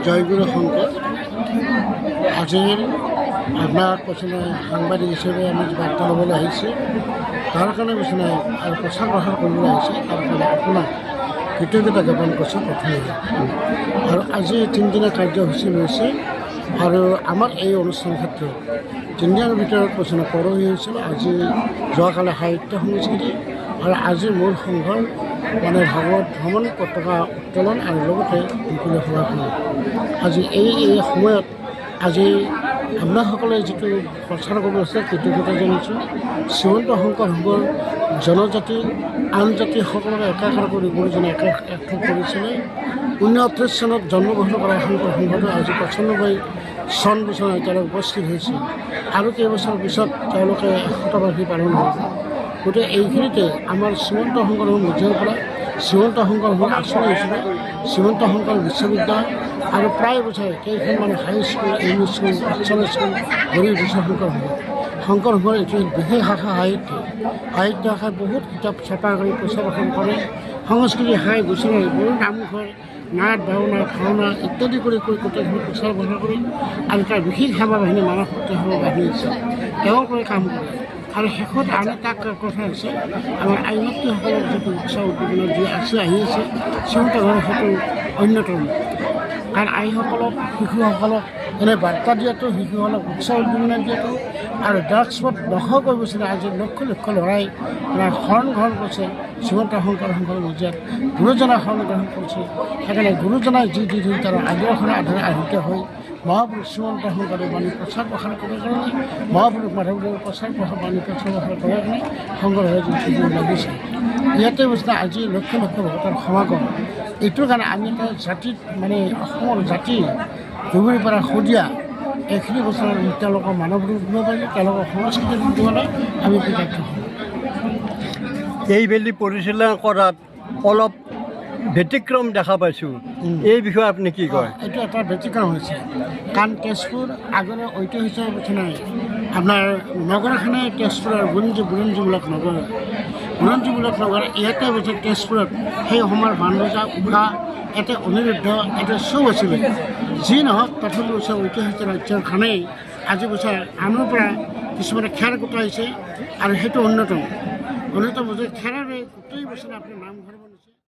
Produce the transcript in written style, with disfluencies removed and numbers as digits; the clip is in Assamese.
জয়গুৰু শংকৰ আজিৰ আপনাৰ পেছনে সাংবাদিক হিসেবে আমি বাৰ্তা ল'বলৈ আহিছে তাৰ কাৰণে পেছনে আৰু প্ৰচাৰ প্ৰসাৰ কৰিবলৈ আহিছে তাৰ কাৰণে আপোনাক কৃতজ্ঞতা জ্ঞাপন কৰিছোঁ প্ৰথমে আৰু আজি তিনিদিনীয়া কাৰ্যসূচী লৈছে আৰু আমাৰ এই অনুষ্ঠান ক্ষেত্ৰত তিনিদিনৰ ভিতৰত পেছনে পৰহি হৈছিল আজি যোৱাকালি সাহিত্য সংস্কৃতি আৰু আজিৰ মূল সংঘৰ মানে ভাগৱত ভ্ৰমণ পতাকা উত্তোলন আৰু লগতে মুকলি সভাখন আজি এই সময়ত আজি আপোনাসকলে যিটো প্ৰচাৰ কৰিব আছে কৃতজ্ঞতা জনাইছোঁ শ্ৰীমন্ত শংকৰ সংঘৰ জনজাতি আন জাতিসকলক একাকাৰ কৰি গুৰুজনে একত্ৰিত কৰিছিলে 1938 চনত জন্মগ্ৰহণ কৰা শংকৰ সংঘটো আজি 95 চন বছৰ এতিয়ালৈ উপস্থিত হৈছে আৰু কেইবছৰ পিছত তেওঁলোকে 100 পালন কৰিব গতিকে এইখিনিতে আমাৰ শ্ৰীমন্ত শংকৰ মজিয়াৰ পৰা শ্ৰীমন্ত শংকৰ সংঘৰ আঁচনি হৈছিলে শ্ৰীমন্ত শংকৰ বিশ্ববিদ্যালয় আৰু প্ৰায় বছৰ কেইখনমান হাইস্কুল এম ই স্কুল আৰ্টছাল স্কুল গঢ়ি উঠিছে শংকৰ সংঘৰ এইটো বিশেষ শাখা সাহিত্য শাখাই বহুত কিতাপ ছপা কৰি প্ৰচাৰ কৰে সংস্কৃতি শাখাই গুচৰাই বহুত নামঘৰ নাট ভাওনা ভাওনা ইত্যাদি কৰি গোটেইখিনি প্ৰচাৰ প্ৰসাৰ কৰি আৰু তাৰ বিশেষ সেৱা বাহিনী মানৱ শক্তি সেৱা বাহিনী আছে তেওঁলোকে কাম কৰে আৰু শেষত আন এটা কথা আছে আমাৰ আইনজ্ঞসকলৰ যিটো উৎসাহ উদ্দীপনা যি আহি আছে শ্ৰীমন্ত ঘৰ সেইটো অন্যতম কাৰণ আইসকলক শিশুসকলক এনে বাৰ্তা দিয়াটো শিশুসকলক উৎসাহ উদ্দীপনা দিয়াটো আৰু ড্ৰাগছপট দখল কৰিবছিলে আজি লক্ষ লক্ষ ল'ৰাই শৰণ গ্ৰহণ কৰিছে শ্ৰীমন্ত শংকৰ সংঘৰ মজিয়াত গুৰুজনাই শৰণ গ্ৰহণ কৰিছে সেইকাৰণে গুৰুজনাই যি দি তাৰ আগ্ৰহৰ আধাৰে আহিত হৈ মহাপুৰুষ শ্ৰীমন্ত শংকৰদেৱ বাণী প্ৰচাৰ প্ৰসাৰ কৰাৰ কাৰণে মহাপুৰুষ মাধৱদেৱৰ প্ৰচাৰ প্ৰসাৰ বাণী প্ৰচাৰ প্ৰসাৰ কৰাৰ কাৰণে সংঘৰ হৈ যিটো লাগিছে ইয়াতে বস্তু আজি লক্ষ লক্ষ ভকতৰ সমাগম এইটোৰ কাৰণে আমি এটা জাতিত মানে অসমৰ জাতি ধুবুৰীৰ পৰা শদিয়া এইখিনি বছৰ তেওঁলোকৰ মানৱ ৰূপ দিব পাৰিলে তেওঁলোকৰ সংস্কৃতি ৰূপ দিবলৈ আমি কৃতজ্ঞ হ'ম এইবেলি পৰিচালনা কৰাত অলপ ব্যতিক্ৰম দেখা পাইছোঁ এই বিষয়ে আপুনি কি কয় এইটো এটা ব্যতিক্ৰম হৈছে কাৰণ তেজপুৰ আগলৈ ঐতিহ্য নাই আপোনাৰ নগৰখনে তেজপুৰৰ বুৰঞ্জীমূলক নগৰ ইয়াতে হৈছে তেজপুৰত সেই সময়ৰ বানৰজা উষা এটা অনিৰুদ্ধ এটা চব আছিলে যি নহওক তথাপি বছৰ ঐতিহাসিক ৰাজ্যখনেই আজি বছৰ আনৰ পৰা কিছুমানে খেৰ গোটাইছে আৰু সেইটো অন্যতম বছৰ খেৰেৰে গোটেই বছৰ আপুনি নামঘৰ